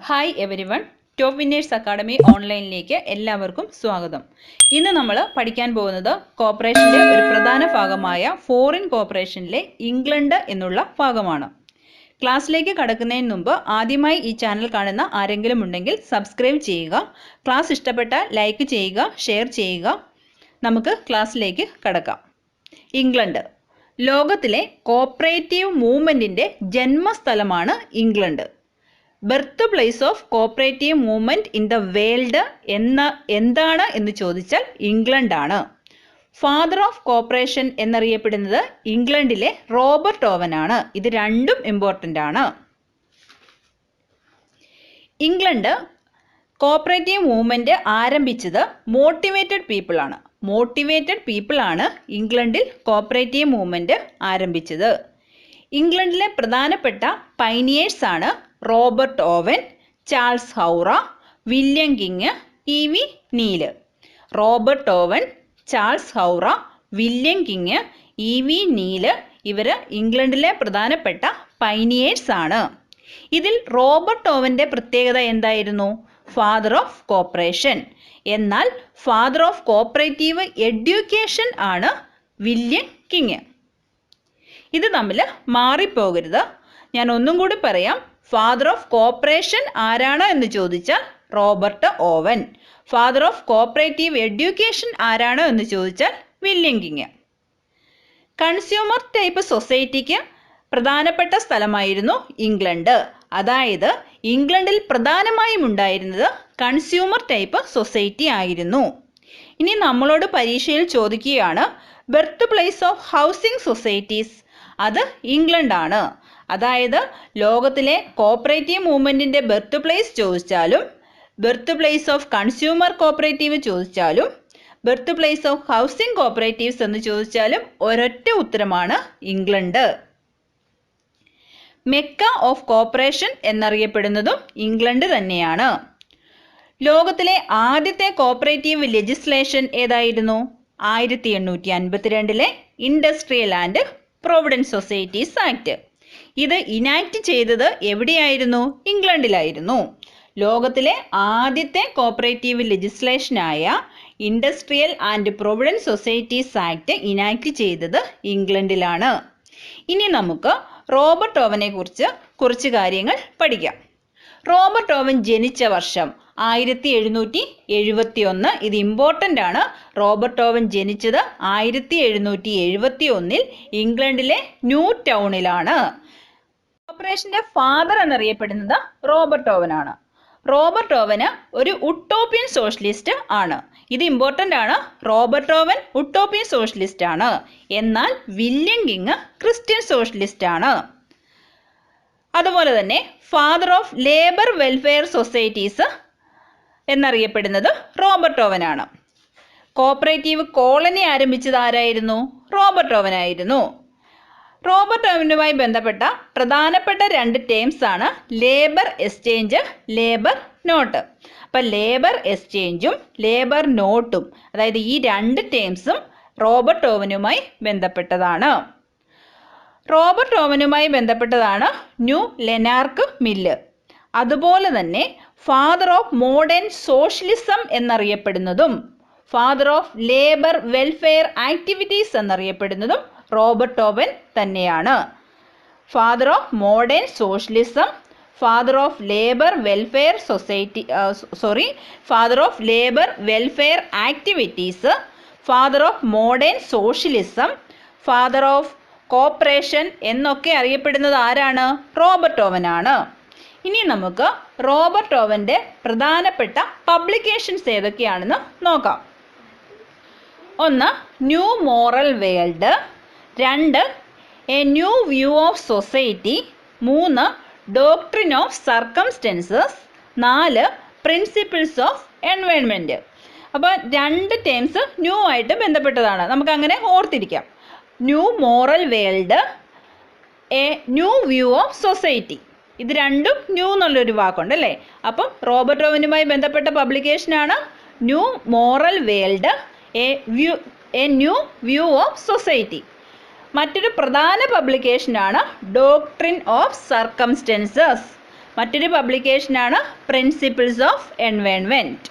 Hi everyone, top winners academy ഓൺലൈനിലേക്ക് എല്ലാവർക്കും സ്വാഗതം. ഇന്ന് നമ്മൾ പഠിക്കാൻ പോകുന്നത് കോർപ്പറേഷൻ്റെ ഒരു പ്രധാന ഭാഗമായ ഫോറിൻ കോർപ്പറേഷനിലെ ഇംഗ്ലണ്ട് എന്നുള്ള ഭാഗമാണ്. ക്ലാസ്സിലേക്ക് കടക്കുന്നതിന് മുമ്പ് ആദ്യമായി ഈ ചാനൽ കാണുന്ന ആരെങ്കിലും ഉണ്ടെങ്കിൽ സബ്സ്ക്രൈബ് ചെയ്യുക. ക്ലാസ് ഇഷ്ടപ്പെട്ടാൽ ലൈക്ക് ചെയ്യുക, ഷെയർ ചെയ്യുക. നമുക്ക് ക്ലാസ്സിലേക്ക് കടക്കാം. ഇംഗ്ലണ്ട് ലോകത്തിലെ കോർപ്പറേറ്റീവ് മൂവ്മെൻറ്റിൻ്റെ ജന്മസ്ഥലമാണ് England. Birth place of cooperative movement in the world എന്താണ് എന്ന് ചോദിച്ചാൽ ഇംഗ്ലണ്ടാണ്. ഫാദർ ഓഫ് കോർപ്പറേഷൻ എന്നറിയപ്പെടുന്നത് ഇംഗ്ലണ്ടിലെ റോബർട്ട് ഓവൻ ആണ്. ഇത് രണ്ടും ഇമ്പോർട്ടൻ്റ് ആണ്. ഇംഗ്ലണ്ട് കോർപ്പറേറ്റീവ് മൂവ്മെൻറ്റ് ആരംഭിച്ചത് മോട്ടിവേറ്റഡ് പീപ്പിൾ ആണ് ഇംഗ്ലണ്ടിൽ കോർപ്പറേറ്റീവ് മൂവ്മെൻറ്റ് ആരംഭിച്ചത്. ഇംഗ്ലണ്ടിലെ പ്രധാനപ്പെട്ട പൈനിയേഴ്സ് ആണ് Robert Owen, Charles Howarth, William King, E V. Neale. Robert Owen, Charles Howarth, William King, E V. Neale ഇവർ ഇംഗ്ലണ്ടിലെ പ്രധാനപ്പെട്ട പൈനിയേഴ്സ് ആണ്. ഇതിൽ റോബർട്ട് ഓവൻ്റെ പ്രത്യേകത എന്തായിരുന്നു? Father of corporation. എന്നാൽ ഫാദർ ഓഫ് കോർപ്പറേറ്റീവ് എഡ്യൂക്കേഷൻ ആണ് വില്യം കിങ്. ഇത് തമ്മിൽ മാറിപ്പോകരുത്. ഞാൻ ഒന്നും കൂടി പറയാം. ഫാദർ ഓഫ് കോർപ്പറേഷൻ ആരാണ് എന്ന് ചോദിച്ചാൽ Robert Owen. Father of corporative education ആരാണ് എന്ന് ചോദിച്ചാൽ വില്യം കിങ്. കൺസ്യൂമർ ടൈപ്പ് സൊസൈറ്റിക്ക് പ്രധാനപ്പെട്ട സ്ഥലമായിരുന്നു ഇംഗ്ലണ്ട്. അതായത് ഇംഗ്ലണ്ടിൽ പ്രധാനമായും ഉണ്ടായിരുന്നത് കൺസ്യൂമർ ടൈപ്പ് സൊസൈറ്റി ആയിരുന്നു. ഇനി നമ്മളോട് പരീക്ഷയിൽ ചോദിക്കുകയാണ് birth place of housing societies. അത് ഇംഗ്ലണ്ടാണ്. അതായത് ലോകത്തിലെ കോർപ്പറേറ്റീവ് മൂവ്മെൻറ്റിൻ്റെ ബർത്ത് പ്ലേസ് ചോദിച്ചാലും, birth place of consumer cooperative ചോദിച്ചാലും, birth place of housing cooperatives എന്ന് ചോദിച്ചാലും ഒരൊറ്റ ഉത്തരമാണ് ഇംഗ്ലണ്ട്. മെക്ക ഓഫ് കോർപ്പറേഷൻ എന്നറിയപ്പെടുന്നതും ഇംഗ്ലണ്ട് തന്നെയാണ്. ലോകത്തിലെ ആദ്യത്തെ കോർപ്പറേറ്റീവ് ലെജിസ്ലേഷൻ ഏതായിരുന്നു? 1852 industrial and providence societies act. ഇത് ഇനാക്ട് ചെയ്തത് എവിടെയായിരുന്നു? ഇംഗ്ലണ്ടിലായിരുന്നു. ലോകത്തിലെ ആദ്യത്തെ കോർപ്പറേറ്റീവ് ലെജിസ്ലേഷനായ industrial and providence societies act enact ചെയ്തത് ഇംഗ്ലണ്ടിലാണ്. ഇനി നമുക്ക് റോബർട്ട് ഓവനെ കുറിച്ച് കുറച്ച് കാര്യങ്ങൾ പഠിക്കാം. റോബർട്ട് ഓവൻ ജനിച്ച വർഷം 1771. ഇത് ഇമ്പോർട്ടൻ്റ് ആണ്. റോബർട്ട് ഓവൻ ജനിച്ചത് 1771 ഇംഗ്ലണ്ടിലെ ന്യൂ ടൗണിലാണ്. കോർപ്പറേഷൻ്റെ ഫാദർ എന്നറിയപ്പെടുന്നത് റോബർട്ട് ഓവൻ ആണ്. റോബർട്ട് ഓവന് ഒരു ഉട്ടോപ്യൻ സോഷ്യലിസ്റ്റ് ആണ്. ഇത് ഇമ്പോർട്ടൻ്റ് ആണ്. റോബർട്ട് ഓവൻ ഉട്ടോപ്യൻ സോഷ്യലിസ്റ്റ് ആണ്. എന്നാൽ വില്യം കിങ് ക്രിസ്ത്യൻ സോഷ്യലിസ്റ്റ് ആണ്. അതുപോലെ തന്നെ father of labour welfare societies എന്നറിയപ്പെടുന്നത് റോബർട്ട് ഓവൻ ആണ്. കോർപ്പറേറ്റീവ് കോളനി ആരംഭിച്ചത് ആരായിരുന്നു? റോബർട്ട് ഓവൻ ആയിരുന്നു. റോബർട്ട് ഓവനുമായി ബന്ധപ്പെട്ട പ്രധാനപ്പെട്ട 2 ടേംസ് ആണ് ലേബർ എക്സ്ചേഞ്ച്, ലേബർ നോട്ട്. അപ്പം ലേബർ എക്സ്ചേഞ്ചും ലേബർ നോട്ടും, അതായത് ഈ 2 ടേംസും റോബർട്ട് ഓവനുമായി ബന്ധപ്പെട്ടതാണ്. റോബർട്ട് ഓവനുമായി ബന്ധപ്പെട്ടതാണ് ന്യൂ ലെനാർക്ക് മില്ല്. അതുപോലെ തന്നെ ഫാദർ ഓഫ് മോഡേൺ സോഷ്യലിസം എന്നറിയപ്പെടുന്നതും father of labour welfare activities എന്നറിയപ്പെടുന്നതും റോബർട്ട് ഓവൻ തന്നെയാണ്. Father of modern socialism, father of labour welfare father of labour welfare activities, father of modern socialism, father of cooperation എന്നൊക്കെ അറിയപ്പെടുന്നത് ആരാണ്? Robert Owen ആണ്. ഇനി നമുക്ക് Robert ഓവൻ്റെ പ്രധാനപ്പെട്ട പബ്ലിക്കേഷൻസ് ഏതൊക്കെയാണെന്ന് നോക്കാം. 1. New moral world. 2. A new view of society. 3. Doctrine of circumstances. 4. Principles of environment. അപ്പോൾ 2 ടേംസ് ന്യൂ ആയിട്ട് ബന്ധപ്പെട്ടതാണ്. നമുക്കങ്ങനെ ഓർത്തിരിക്കാം. New moral world, a new view of society. ഇത് രണ്ടും ന്യൂ എന്നുള്ളൊരു വാക്കുണ്ട് അല്ലേ? അപ്പം റോബർട്ട് ഓവനുമായി ബന്ധപ്പെട്ട പബ്ലിക്കേഷനാണ് new moral world, a new view of society. മറ്റൊരു പ്രധാന പബ്ലിക്കേഷനാണ് ഡോക്ട്രിൻ ഓഫ് സർക്കംസ്റ്റൻസസ്. മറ്റൊരു പബ്ലിക്കേഷനാണ് പ്രിൻസിപ്പിൾസ് ഓഫ് എൻവയോൺമെൻറ്റ്.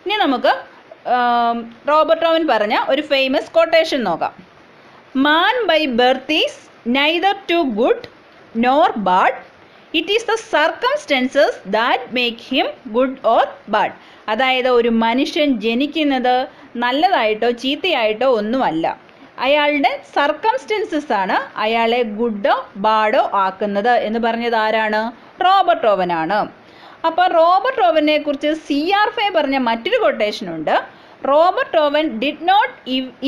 ഇനി നമുക്ക് റോബർട്ട് ഓവൻ പറഞ്ഞ ഒരു ഫേമസ് കൊട്ടേഷൻ നോക്കാം. Man by birth is neither too good nor bad, it is the circumstances that make him good or bad. അതായത് ഒരു മനുഷ്യൻ ജനിക്കുന്നത് നല്ലതായിട്ടോ ചീത്തയായിട്ടോ ഒന്നുമല്ല, അയാളുടെ സർക്കംസ്റ്റൻസസ് ആണ് അയാളെ ഗുഡോ ബാഡോ ആക്കുന്നത് എന്ന് പറഞ്ഞത് ആരാണ്? റോബർട്ട് ഓവനാണ്. അപ്പോൾ റോബർട്ട് ഓവനെ കുറിച്ച് CR Fay പറഞ്ഞ മറ്റൊരു കൊട്ടേഷൻ ഉണ്ട്. Robert Owen did not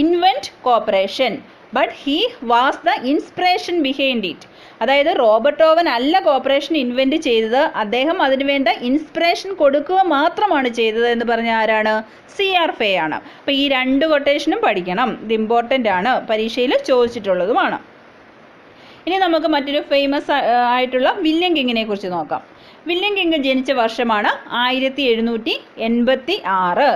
invent cooperation but he was the inspiration behind it. അതായത് റോബർട്ട് ഓവൻ അല്ല കോപ്പറേഷൻ ഇൻവെൻറ്റ് ചെയ്തത്, അദ്ദേഹം അതിന് വേണ്ട ഇൻസ്പിറേഷൻ കൊടുക്കുക മാത്രമാണ് ചെയ്തത് എന്ന് പറഞ്ഞ ആരാണ്? CR Fay ആണ്. അപ്പോൾ ഈ രണ്ട് കൊട്ടേഷനും പഠിക്കണം, ഇത് ഇമ്പോർട്ടൻ്റ് ആണ്, പരീക്ഷയിൽ ചോദിച്ചിട്ടുള്ളതുമാണ്. ഇനി നമുക്ക് മറ്റൊരു ഫേമസ് ആയിട്ടുള്ള വില്യം കിങ്ങിനെ കുറിച്ച് നോക്കാം. വില്യം കിങ് ജനിച്ച വർഷമാണ് 1786.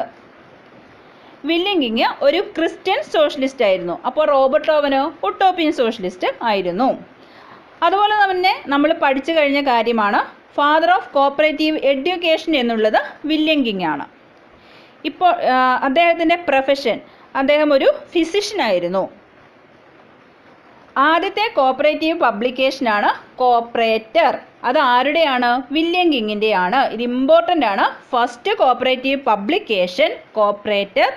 വില്യം കിങ് ഒരു ക്രിസ്ത്യൻ സോഷ്യലിസ്റ്റ് ആയിരുന്നു. അപ്പോൾ റോബർട്ട് ഓവനോ ഉട്ടോപ്പിയൻ സോഷ്യലിസ്റ്റ് ആയിരുന്നു. അതുപോലെ തന്നെ നമ്മൾ പഠിച്ചു കഴിഞ്ഞ കാര്യമാണ് ഫാദർ ഓഫ് കോപ്പറേറ്റീവ് എഡ്യൂക്കേഷൻ എന്നുള്ളത് വില്യം കിങ് ആണ്. ഇപ്പോൾ അദ്ദേഹത്തിൻ്റെ പ്രൊഫഷൻ, അദ്ദേഹം ഒരു ഫിസിഷ്യൻ ആയിരുന്നു. ആദ്യത്തെ കോപ്പറേറ്റീവ് പബ്ലിക്കേഷനാണ് കോപ്പറേറ്റർ. അത് ആരുടെയാണ്? വില്യം കിങ്ങിൻ്റെയാണ്. ഇത് ഇമ്പോർട്ടൻ്റ് ആണ്. First cooperative publication cooperator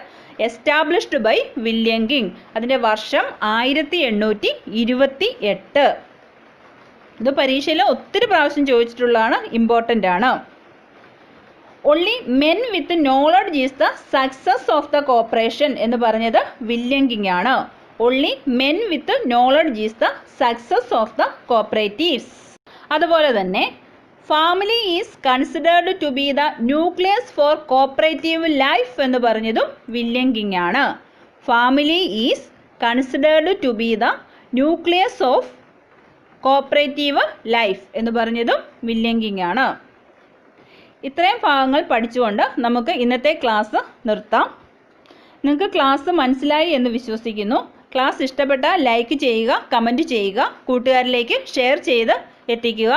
established by William King. അതിൻ്റെ വർഷം 1828. ഇത് പരീക്ഷയിൽ ഒത്തിരി പ്രാവശ്യം ചോദിച്ചിട്ടുള്ളതാണ്, ഇമ്പോർട്ടൻ്റ് ആണ്. Only men with knowledge is the success of the cooperation എന്ന് പറഞ്ഞത് വില്യം കിങ് ആണ്. Only men with knowledge is the success of the cooperatives. അതുപോലെ തന്നെ family is considered to be the nucleus for cooperative life എന്ന് പറഞ്ഞതും William King ആണ്. Family is considered to be the nucleus of cooperative life എന്ന് പറഞ്ഞതും William King ആണ്. ഇത്രയും ഭാഗങ്ങൾ പഠിച്ചുകൊണ്ട് നമുക്ക് ഇന്നത്തെ ക്ലാസ് നിർത്താം. നിങ്ങൾക്ക് ക്ലാസ് മനസ്സിലായി എന്ന് വിശ്വസിക്കുന്നു. ക്ലാസ് ഇഷ്ടപ്പെട്ടാൽ ലൈക്ക് ചെയ്യുക, കമൻറ്റ് ചെയ്യുക, കൂട്ടുകാരിലേക്ക് ഷെയർ ചെയ്ത് എത്തിക്കുക.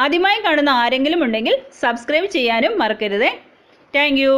ആദ്യമായി കാണുന്ന ആരെങ്കിലും ഉണ്ടെങ്കിൽ സബ്സ്ക്രൈബ് ചെയ്യാനും മറക്കരുത്. Thank you.